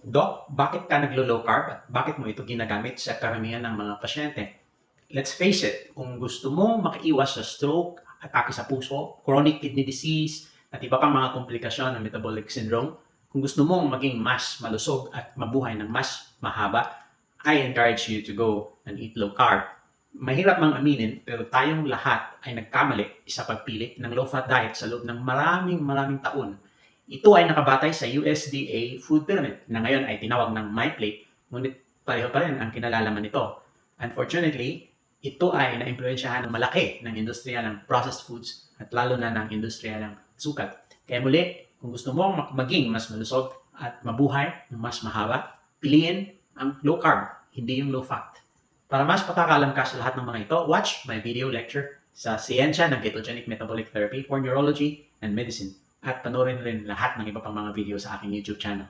Doc, bakit ka naglo-low carb at bakit mo ito ginagamit sa karamihan ng mga pasyente? Let's face it, kung gusto mong makiiwas sa stroke, atake sa puso, chronic kidney disease, at iba pang mga komplikasyon ng metabolic syndrome, kung gusto mong maging mas malusog at mabuhay ng mas mahaba, I encourage you to go and eat low carb. Mahirap mang aminin, pero tayong lahat ay nagkamali sa pagpili ng low-fat diet sa loob ng maraming taon. Ito ay nakabatay sa USDA Food Pyramid na ngayon ay tinawag ng MyPlate, ngunit pareho pa rin ang kinalalaman nito. Unfortunately, ito ay naimpluwensyahan ng malaki ng industriya ng processed foods at lalo na ng industriya ng sukat. Kaya muli, kung gusto mo maging mas malusog at mabuhay ng mas mahaba, piliin ang low carb, hindi yung low fat. Para mas patakalam ka sa lahat ng mga ito, watch my video lecture sa Siyensya ng Ketogenic Metabolic Therapy for Neurology and Medicine at panoorin rin lahat ng iba pang mga video sa aking YouTube channel.